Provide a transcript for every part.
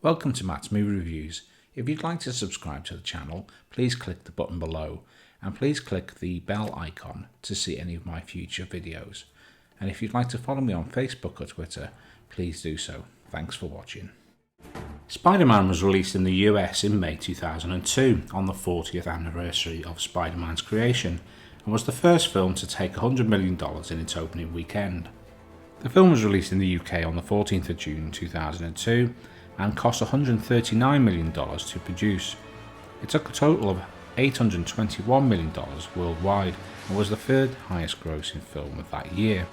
Welcome to Matt's Movie Reviews. If you'd like to subscribe to the channel, please click the button below and please click the bell icon to see any of my future videos. And if you'd like to follow me on Facebook or Twitter, please do so. Thanks for watching. Spider-Man was released in the US in May 2002 on the 40th anniversary of Spider-Man's creation and was the first film to take $100 million in its opening weekend. The film was released in the UK on the 14th of June 2002 and cost $139 million to produce. It took a total of $821 million worldwide and was the third highest grossing film of that year.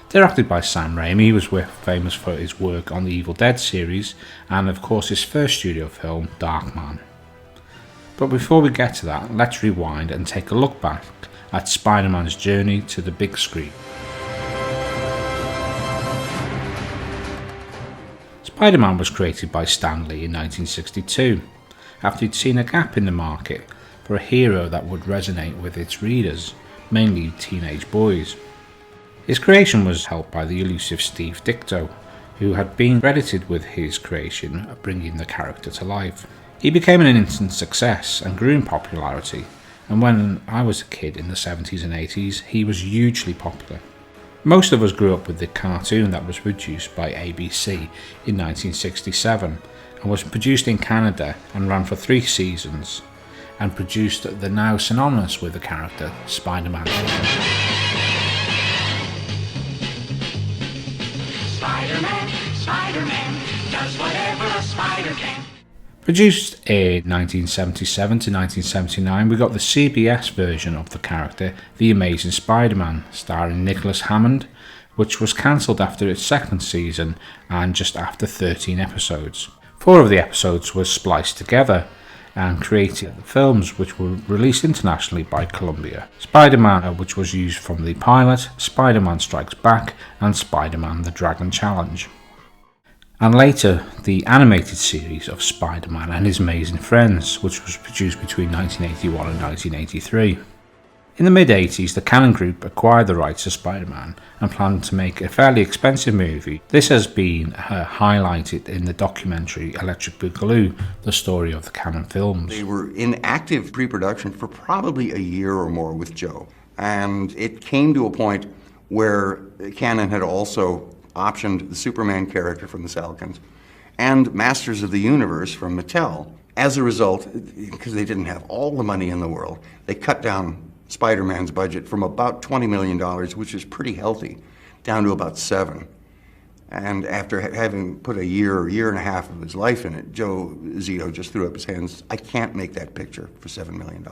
Directed by Sam Raimi, he was famous for his work on the Evil Dead series and of course his first studio film, Darkman. But before we get to that, let's rewind and take a look back at Spider-Man's journey to the big screen. Spider-Man was created by Stan Lee in 1962, after he'd seen a gap in the market for a hero that would resonate with its readers, mainly teenage boys. His creation was helped by the elusive Steve Ditko, who had been credited with his creation of bringing the character to life. He became an instant success and grew in popularity, and when I was a kid in the 70s and 80s, he was hugely popular. Most of us grew up with the cartoon that was produced by ABC in 1967 and was produced in Canada and ran for 3 seasons and produced the now synonymous with the character Spider-Man. Spider-Man does whatever a spider can. Produced in 1977 to 1979, we got the CBS version of the character, The Amazing Spider-Man, starring Nicholas Hammond, which was cancelled after its second season and just after 13 episodes. 4 of the episodes were spliced together and created films which were released internationally by Columbia. Spider-Man, which was used from the pilot, Spider-Man Strikes Back, and Spider-Man The Dragon Challenge. And later, the animated series of Spider-Man and His Amazing Friends, which was produced between 1981 and 1983. In the mid-80s, the Cannon Group acquired the rights to Spider-Man and planned to make a fairly expensive movie. This has been highlighted in the documentary Electric Boogaloo, the story of the Cannon films. They were in active pre-production for probably a year or more with Joe, and it came to a point where Cannon had also optioned the Superman character from the Salkinds and Masters of the Universe from Mattel. As a result, because they didn't have all the money in the world, they cut down Spider-Man's budget from about $20 million, which is pretty healthy, down to about $7. And after having put a year and a half of his life in it, Joe Zito just threw up his hands. I can't make that picture for $7 million.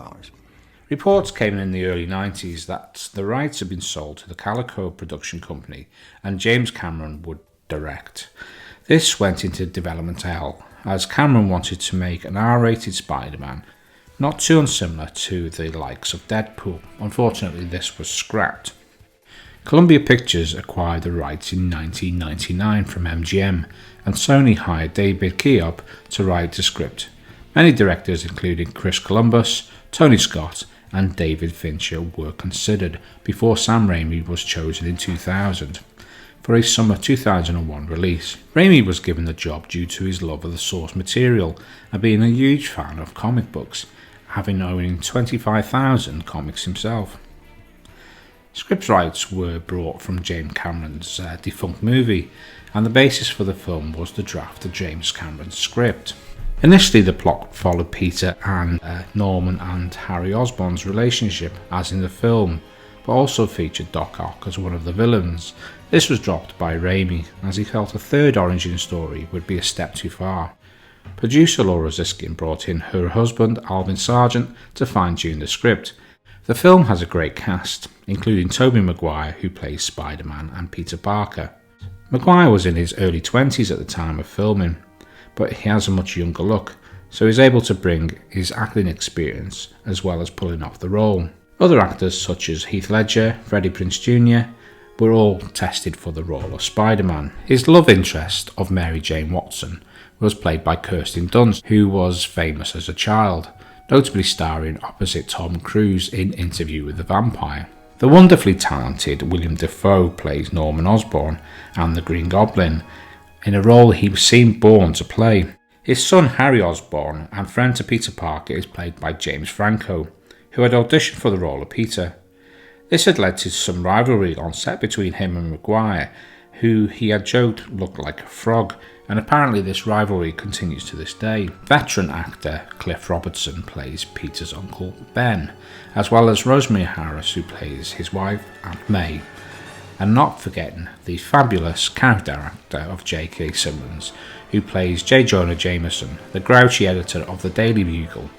Reports came in the early 90s that the rights had been sold to the Calico production company and James Cameron would direct. This went into development hell, as Cameron wanted to make an R-rated Spider-Man, not too unsimilar to the likes of Deadpool. Unfortunately, this was scrapped. Columbia Pictures acquired the rights in 1999 from MGM, and Sony hired David Keough to write the script. Many directors, including Chris Columbus, Tony Scott, and David Fincher, were considered before Sam Raimi was chosen in 2000 for a summer 2001 release. Raimi was given the job due to his love of the source material and being a huge fan of comic books, having owned 25,000 comics himself. Script rights were brought from James Cameron's defunct movie, and the basis for the film was the draft of James Cameron's script. Initially, the plot followed Peter and Norman and Harry Osborn's relationship, as in the film, but also featured Doc Ock as one of the villains. This was dropped by Raimi, as he felt a third origin story would be a step too far. Producer Laura Ziskin brought in her husband, Alvin Sargent, to fine-tune the script. The film has a great cast, including Tobey Maguire, who plays Spider-Man, and Peter Parker. Maguire was in his early 20s at the time of filming, but he has a much younger look, so he's able to bring his acting experience as well as pulling off the role. Other actors such as Heath Ledger, Freddie Prinze Jr. were all tested for the role of Spider-Man. His love interest of Mary Jane Watson was played by Kirsten Dunst, who was famous as a child, notably starring opposite Tom Cruise in Interview with the Vampire. The wonderfully talented Willem Dafoe plays Norman Osborn and the Green Goblin, in a role he seemed born to play. His son Harry Osborn and friend to Peter Parker is played by James Franco, who had auditioned for the role of Peter. This had led to some rivalry on set between him and Maguire, who he had joked looked like a frog, and apparently this rivalry continues to this day. Veteran actor Cliff Robertson plays Peter's uncle Ben, as well as Rosemary Harris, who plays his wife Aunt May, and not forgetting the fabulous character actor of J.K. Simmons, who plays J. Jonah Jameson, the grouchy editor of the Daily Bugle.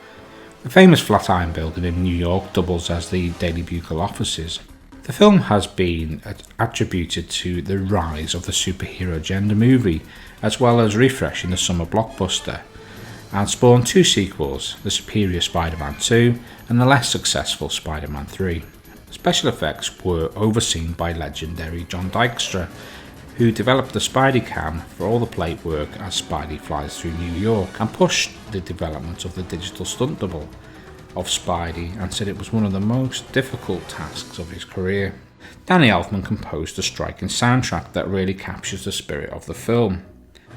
The famous Flatiron Building in New York doubles as the Daily Bugle offices. The film has been attributed to the rise of the superhero gender movie, as well as refreshing the summer blockbuster, and spawned two sequels, the superior Spider-Man 2 and the less successful Spider-Man 3. Special effects were overseen by legendary John Dykstra, who developed the Spidey cam for all the plate work as Spidey flies through New York, and pushed the development of the digital stunt double of Spidey, and said it was one of the most difficult tasks of his career. Danny Elfman composed a striking soundtrack that really captures the spirit of the film.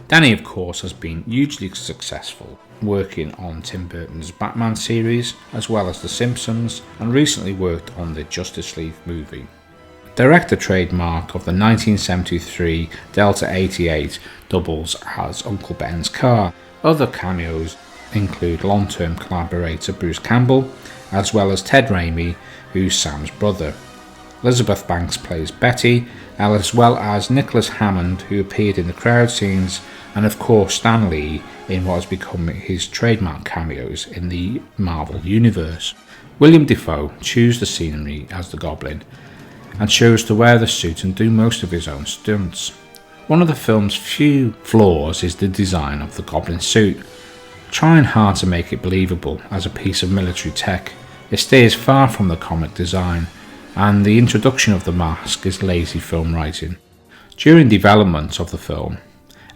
Danny, of course, has been hugely successful working on Tim Burton's Batman series, as well as The Simpsons, and recently worked on the Justice League movie. Director trademark of the 1973 Delta 88 doubles as Uncle Ben's car. Other cameos include long-term collaborator Bruce Campbell, as well as Ted Raimi, who's Sam's brother. Elizabeth Banks plays Betty, as well as Nicholas Hammond, who appeared in the crowd scenes, and of course Stan Lee in what has become his trademark cameos in the Marvel Universe. Willem Dafoe chews the scenery as the Goblin, and chose to wear the suit and do most of his own stunts. One of the film's few flaws is the design of the Goblin suit. Trying hard to make it believable as a piece of military tech, it stays far from the comic design, and the introduction of the mask is lazy film writing. During development of the film,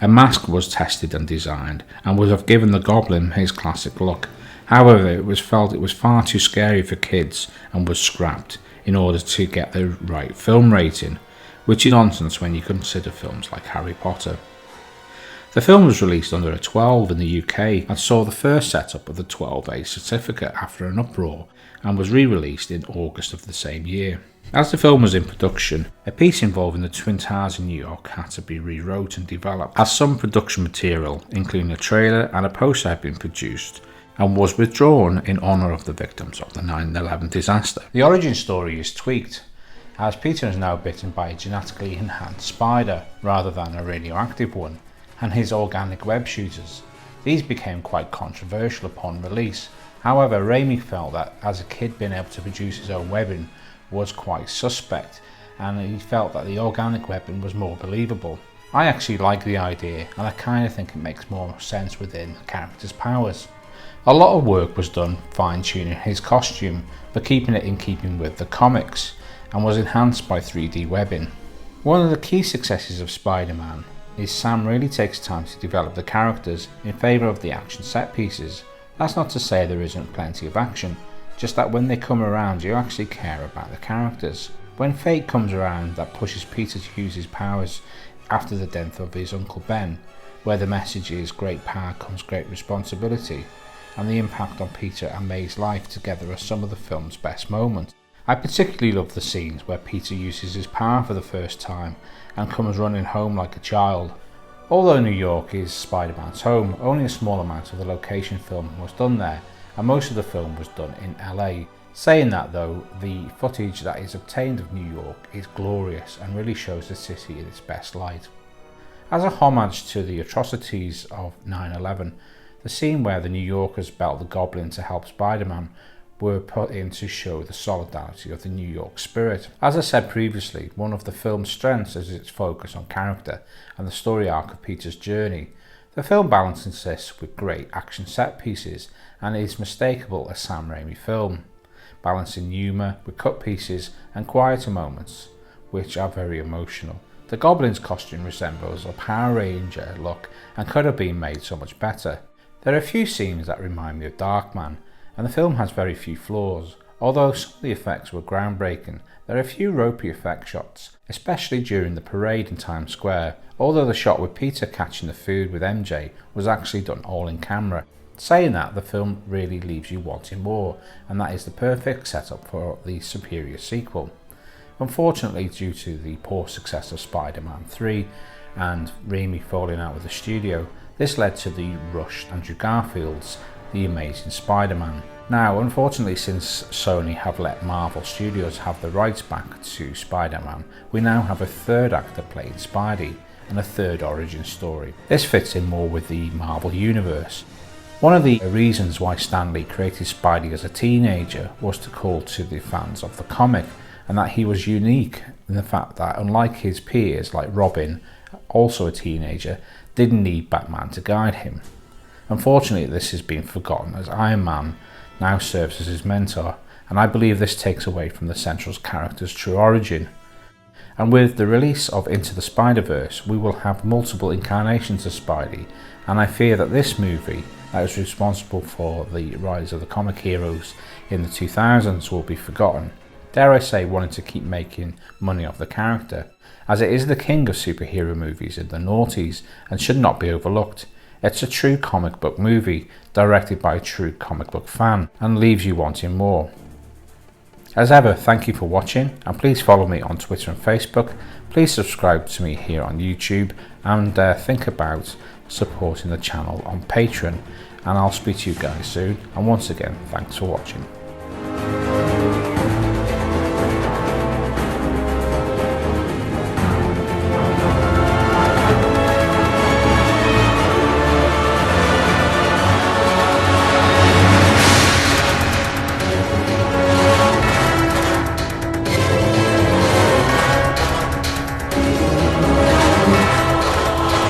a mask was tested and designed, and would have given the Goblin his classic look. However, it was felt it was far too scary for kids and was scrapped in order to get the right film rating, which is nonsense when you consider films like Harry Potter. The film was released under a 12 in the UK and saw the first setup of the 12A certificate after an uproar, and was re-released in August of the same year. As the film was in production, a piece involving the Twin Towers in New York had to be rewrote and developed, as some production material, including a trailer and a poster, had been produced, and was withdrawn in honour of the victims of the 9/11 disaster. The origin story is tweaked, as Peter is now bitten by a genetically enhanced spider rather than a radioactive one, and his organic web shooters. These became quite controversial upon release. However, Raimi felt that as a kid being able to produce his own webbing was quite suspect, and he felt that the organic weapon was more believable. I actually like the idea, and I kind of think it makes more sense within the character's powers. A lot of work was done fine-tuning his costume, but keeping it in keeping with the comics, and was enhanced by 3D webbing. One of the key successes of Spider-Man is Sam really takes time to develop the characters in favour of the action set pieces. That's not to say there isn't plenty of action, just that when they come around you actually care about the characters. When fate comes around that pushes Peter to use his powers after the death of his Uncle Ben, where the message is great power comes great responsibility, and the impact on Peter and May's life together are some of the film's best moments. I particularly love the scenes where Peter uses his power for the first time and comes running home like a child. Although New York is Spider-Man's home, only a small amount of the location film was done there, and most of the film was done in LA. Saying that though, the footage that is obtained of New York is glorious and really shows the city in its best light. As a homage to the atrocities of 9/11, the scene where the New Yorkers battle the Goblin to help Spider-Man were put in to show the solidarity of the New York spirit. As I said previously, one of the film's strengths is its focus on character and the story arc of Peter's journey. The film balances this with great action set pieces and is mistakable a Sam Raimi film, balancing humour with cut pieces and quieter moments, which are very emotional. The Goblin's costume resembles a Power Ranger look and could have been made so much better. There are a few scenes that remind me of Darkman, and the film has very few flaws. Although some of the effects were groundbreaking, there are a few ropey effect shots, especially during the parade in Times Square, although the shot with Peter catching the food with MJ was actually done all in camera. Saying that, the film really leaves you wanting more, and that is the perfect setup for the superior sequel. Unfortunately, due to the poor success of Spider-Man 3 and Raimi falling out with the studio, this led to the rushed Andrew Garfield's The Amazing Spider-Man. Now, unfortunately, since Sony have let Marvel Studios have the rights back to Spider-Man, we now have a third actor playing Spidey and a third origin story. This fits in more with the Marvel Universe. One of the reasons why Stan Lee created Spidey as a teenager was to call to the fans of the comic, and that he was unique in the fact that, unlike his peers like Robin, also a teenager, didn't need Batman to guide him. Unfortunately, this has been forgotten as Iron Man now serves as his mentor, and I believe this takes away from the central character's true origin. And with the release of Into the Spider-Verse, we will have multiple incarnations of Spidey, and I fear that this movie, that was responsible for the rise of the comic heroes in the 2000s, will be forgotten. Dare I say, wanting to keep making money off the character, as it is the king of superhero movies in the noughties and should not be overlooked. It's a true comic book movie, directed by a true comic book fan, and leaves you wanting more. As ever, thank you for watching, and please follow me on Twitter and Facebook. Please subscribe to me here on YouTube, and think about supporting the channel on Patreon, and I'll speak to you guys soon. And once again, thanks for watching.